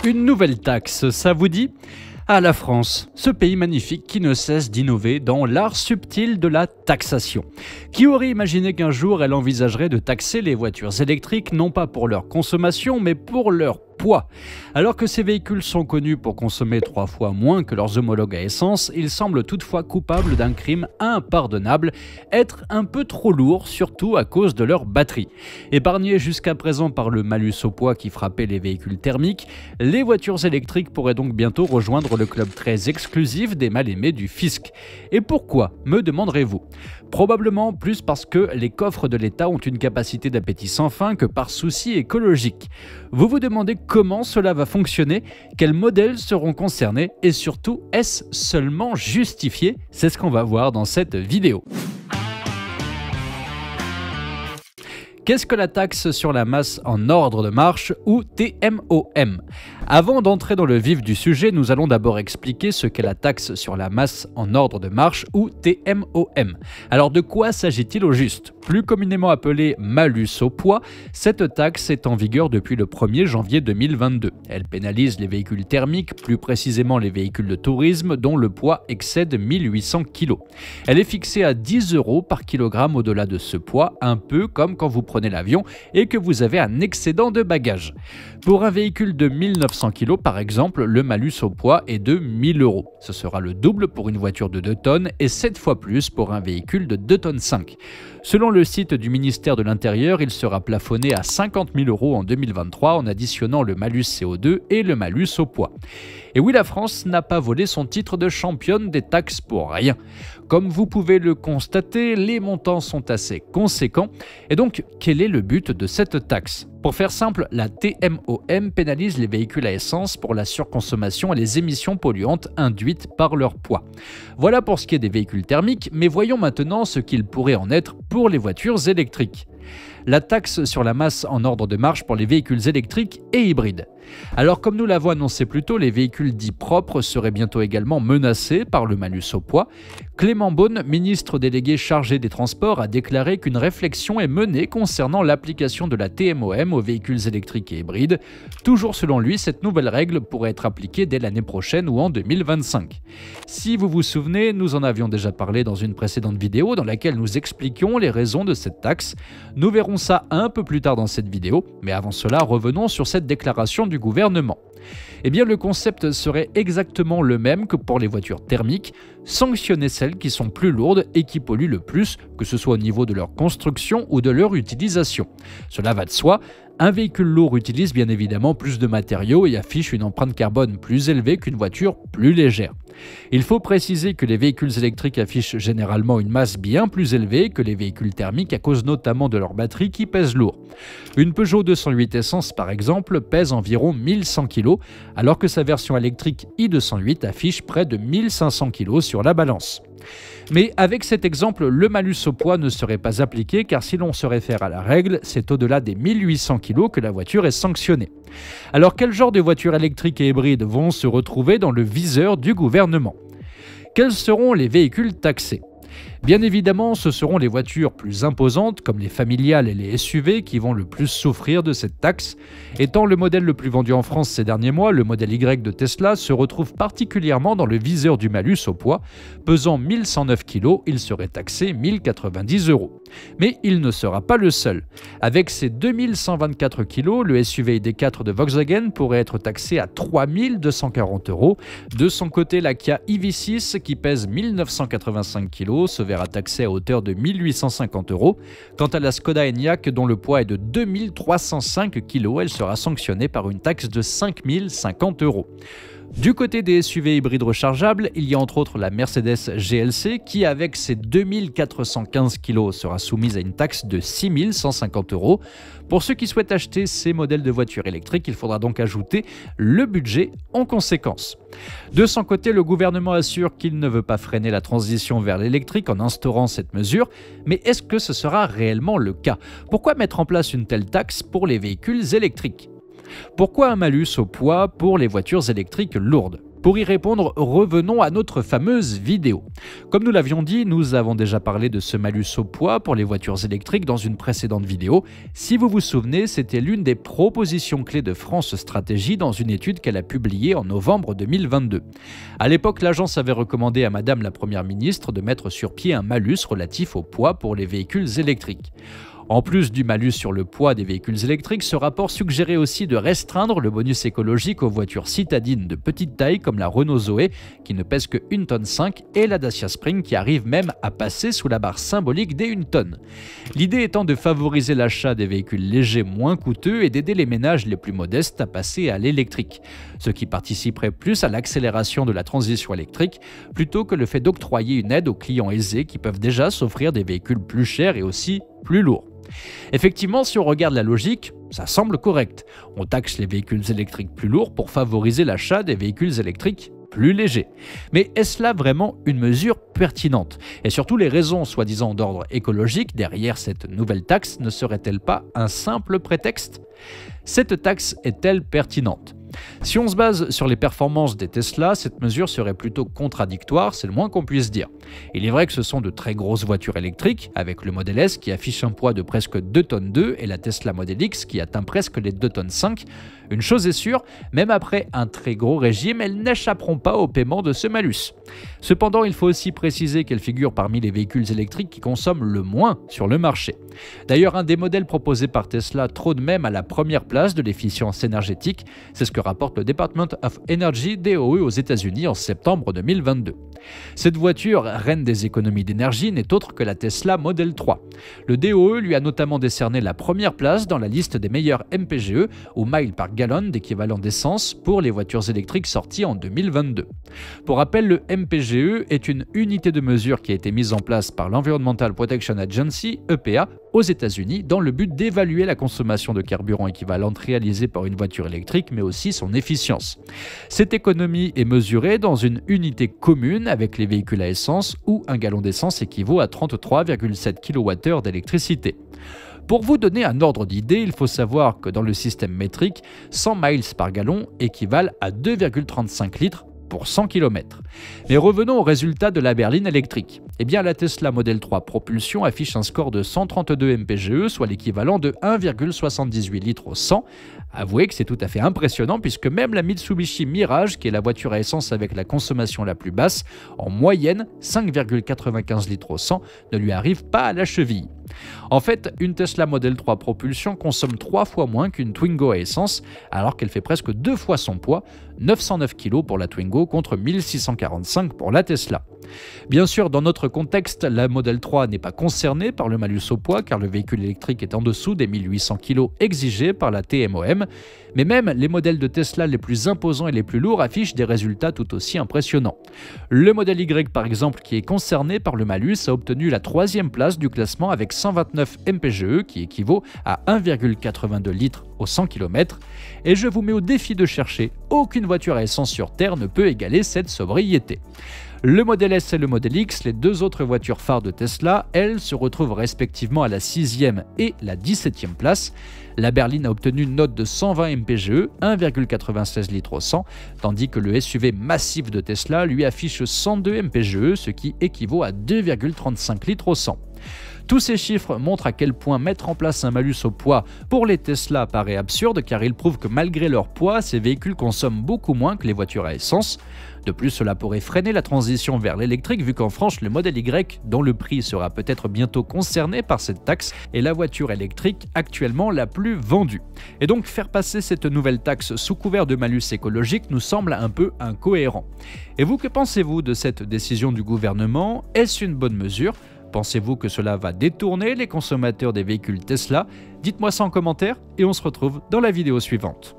Une nouvelle taxe, ça vous dit ? Ah, la France, ce pays magnifique qui ne cesse d'innover dans l'art subtil de la taxation. Qui aurait imaginé qu'un jour elle envisagerait de taxer les voitures électriques non pas pour leur consommation mais pour leur poids. Alors que ces véhicules sont connus pour consommer 3 fois moins que leurs homologues à essence, ils semblent toutefois coupables d'un crime impardonnable, être un peu trop lourds, surtout à cause de leur batterie. Épargnés jusqu'à présent par le malus au poids qui frappait les véhicules thermiques, les voitures électriques pourraient donc bientôt rejoindre le club très exclusif des mal-aimés du fisc. Et pourquoi, me demanderez-vous ? Probablement plus parce que les coffres de l'État ont une capacité d'appétit sans fin que par souci écologique. Vous vous demandez comment cela va fonctionner, quels modèles seront concernés et surtout, est-ce seulement justifié ? C'est ce qu'on va voir dans cette vidéo. Qu'est-ce que la taxe sur la masse en ordre de marche ou TMOM ? Avant d'entrer dans le vif du sujet, nous allons d'abord expliquer ce qu'est la taxe sur la masse en ordre de marche ou TMOM. Alors de quoi s'agit-il au juste ? Plus communément appelée malus au poids, cette taxe est en vigueur depuis le 1er janvier 2022. Elle pénalise les véhicules thermiques, plus précisément les véhicules de tourisme dont le poids excède 1800 kg. Elle est fixée à 10 € par kilogramme au-delà de ce poids, un peu comme quand vous prenez l'avion et que vous avez un excédent de bagages. Pour un véhicule de 1900 kg par exemple, le malus au poids est de 1000 €. Ce sera le double pour une voiture de 2 tonnes et 7 fois plus pour un véhicule de 2 tonnes 5. Selon le site du ministère de l'Intérieur, il sera plafonné à 50 000 € en 2023 en additionnant le malus CO2 et le malus au poids. Et oui, la France n'a pas volé son titre de championne des taxes pour rien. Comme vous pouvez le constater, les montants sont assez conséquents. Et donc, quel est le but de cette taxe ? Pour faire simple, la TMOM pénalise les véhicules à essence pour la surconsommation et les émissions polluantes induites par leur poids. Voilà pour ce qui est des véhicules thermiques, mais voyons maintenant ce qu'il pourrait en être pour les voitures électriques. La taxe sur la masse en ordre de marche pour les véhicules électriques et hybrides. Alors comme nous l'avons annoncé plus tôt, les véhicules dits propres seraient bientôt également menacés par le malus au poids. Clément Beaune, ministre délégué chargé des Transports, a déclaré qu'une réflexion est menée concernant l'application de la TMOM aux véhicules électriques et hybrides. Toujours selon lui, cette nouvelle règle pourrait être appliquée dès l'année prochaine ou en 2025. Si vous vous souvenez, nous en avions déjà parlé dans une précédente vidéo dans laquelle nous expliquions les raisons de cette taxe. Nous verrons ça un peu plus tard dans cette vidéo, mais avant cela, revenons sur cette déclaration du gouvernement. Eh bien, le concept serait exactement le même que pour les voitures thermiques, sanctionner celles qui sont plus lourdes et qui polluent le plus, que ce soit au niveau de leur construction ou de leur utilisation. Cela va de soi. Un véhicule lourd utilise bien évidemment plus de matériaux et affiche une empreinte carbone plus élevée qu'une voiture plus légère. Il faut préciser que les véhicules électriques affichent généralement une masse bien plus élevée que les véhicules thermiques à cause notamment de leur batterie qui pèse lourd. Une Peugeot 208 Essence par exemple pèse environ 1100 kg alors que sa version électrique i208 affiche près de 1500 kg sur la balance. Mais avec cet exemple, le malus au poids ne serait pas appliqué car si l'on se réfère à la règle, c'est au-delà des 1800 kg que la voiture est sanctionnée. Alors quel genre de voitures électriques et hybrides vont se retrouver dans le viseur du gouvernement ? Quels seront les véhicules taxés ? Bien évidemment, ce seront les voitures plus imposantes, comme les familiales et les SUV, qui vont le plus souffrir de cette taxe. Étant le modèle le plus vendu en France ces derniers mois, le modèle Y de Tesla se retrouve particulièrement dans le viseur du malus au poids. Pesant 1109 kg, il serait taxé 1090 €. Mais il ne sera pas le seul. Avec ses 2124 kg, le SUV ID4 de Volkswagen pourrait être taxé à 3240 €. De son côté, la Kia EV6, qui pèse 1985 kg, se verra taxé à hauteur de 1850 €. Quant à la Skoda Enyaq, dont le poids est de 2305 kg, elle sera sanctionnée par une taxe de 5050 €. Du côté des SUV hybrides rechargeables, il y a entre autres la Mercedes GLC qui, avec ses 2415 kg, sera soumise à une taxe de 6150 €. Pour ceux qui souhaitent acheter ces modèles de voitures électriques, il faudra donc ajouter le budget en conséquence. De son côté, le gouvernement assure qu'il ne veut pas freiner la transition vers l'électrique en instaurant cette mesure, mais est-ce que ce sera réellement le cas ? Pourquoi mettre en place une telle taxe pour les véhicules électriques ? Pourquoi un malus au poids pour les voitures électriques lourdes ? Pour y répondre, revenons à notre fameuse vidéo. Comme nous l'avions dit, nous avons déjà parlé de ce malus au poids pour les voitures électriques dans une précédente vidéo. Si vous vous souvenez, c'était l'une des propositions clés de France Stratégie dans une étude qu'elle a publiée en novembre 2022. À l'époque, l'agence avait recommandé à Madame la Première ministre de mettre sur pied un malus relatif au poids pour les véhicules électriques. En plus du malus sur le poids des véhicules électriques, ce rapport suggérait aussi de restreindre le bonus écologique aux voitures citadines de petite taille comme la Renault Zoé qui ne pèse que 1,5 tonne et la Dacia Spring qui arrive même à passer sous la barre symbolique des 1 tonne. L'idée étant de favoriser l'achat des véhicules légers moins coûteux et d'aider les ménages les plus modestes à passer à l'électrique, ce qui participerait plus à l'accélération de la transition électrique plutôt que le fait d'octroyer une aide aux clients aisés qui peuvent déjà s'offrir des véhicules plus chers et aussi plus lourds. Effectivement, si on regarde la logique, ça semble correct. On taxe les véhicules électriques plus lourds pour favoriser l'achat des véhicules électriques plus légers. Mais est-ce là vraiment une mesure pertinente? Et surtout, les raisons soi-disant d'ordre écologique derrière cette nouvelle taxe ne seraient-elles pas un simple prétexte? Cette taxe est-elle pertinente? Si on se base sur les performances des Tesla, cette mesure serait plutôt contradictoire, c'est le moins qu'on puisse dire. Il est vrai que ce sont de très grosses voitures électriques, avec le Model S qui affiche un poids de presque 2 tonnes 2 et la Tesla Model X qui atteint presque les 2 tonnes 5. Une chose est sûre, même après un très gros régime, elles n'échapperont pas au paiement de ce malus. Cependant, il faut aussi préciser qu'elles figurent parmi les véhicules électriques qui consomment le moins sur le marché. D'ailleurs, un des modèles proposés par Tesla trône même à la première place de l'efficience énergétique, c'est ce que rapporte le Department of Energy DOE aux États-Unis en septembre 2022. Cette voiture, reine des économies d'énergie, n'est autre que la Tesla Model 3. Le DOE lui a notamment décerné la première place dans la liste des meilleurs MPGE, ou miles par gallon d'équivalent d'essence, pour les voitures électriques sorties en 2022. Pour rappel, le MPGE est une unité de mesure qui a été mise en place par l'Environmental Protection Agency, EPA, aux États-Unis, dans le but d'évaluer la consommation de carburant équivalente réalisée par une voiture électrique, mais aussi son efficience. Cette économie est mesurée dans une unité commune avec les véhicules à essence où un gallon d'essence équivaut à 33,7 kWh d'électricité. Pour vous donner un ordre d'idée, il faut savoir que dans le système métrique, 100 miles par gallon équivalent à 2,35 litres pour 100 km. Mais revenons au résultat de la berline électrique. Eh bien, la Tesla Model 3 Propulsion affiche un score de 132 mpge, soit l'équivalent de 1,78 litres au 100. Avouez que c'est tout à fait impressionnant puisque même la Mitsubishi Mirage, qui est la voiture à essence avec la consommation la plus basse, en moyenne 5,95 litres au 100, ne lui arrive pas à la cheville. En fait, une Tesla Model 3 Propulsion consomme 3 fois moins qu'une Twingo à essence, alors qu'elle fait presque 2 fois son poids, 909 kg pour la Twingo contre 1645 pour la Tesla. Bien sûr, dans notre contexte, la Model 3 n'est pas concernée par le malus au poids car le véhicule électrique est en dessous des 1800 kg exigés par la TMOM, mais même les modèles de Tesla les plus imposants et les plus lourds affichent des résultats tout aussi impressionnants. Le modèle Y par exemple, qui est concerné par le malus, a obtenu la 3e place du classement avec 129 mpge qui équivaut à 1,82 litres au 100 km, et je vous mets au défi de chercher, aucune voiture à essence sur Terre ne peut égaler cette sobriété. Le Model S et le Model X, les deux autres voitures phares de Tesla, elles se retrouvent respectivement à la 6e et la 17e place. La berline a obtenu une note de 120 mpge, 1,96 litres au 100, tandis que le SUV massif de Tesla lui affiche 102 mpge, ce qui équivaut à 2,35 litres au 100. Tous ces chiffres montrent à quel point mettre en place un malus au poids pour les Tesla paraît absurde car ils prouvent que malgré leur poids, ces véhicules consomment beaucoup moins que les voitures à essence. De plus, cela pourrait freiner la transition vers l'électrique vu qu'en France, le modèle Y, dont le prix sera peut-être bientôt concerné par cette taxe, est la voiture électrique actuellement la plus vendue. Et donc faire passer cette nouvelle taxe sous couvert de malus écologique nous semble un peu incohérent. Et vous, que pensez-vous de cette décision du gouvernement? Est-ce une bonne mesure? Pensez-vous que cela va détourner les consommateurs des véhicules Tesla? Dites-moi ça en commentaire et on se retrouve dans la vidéo suivante.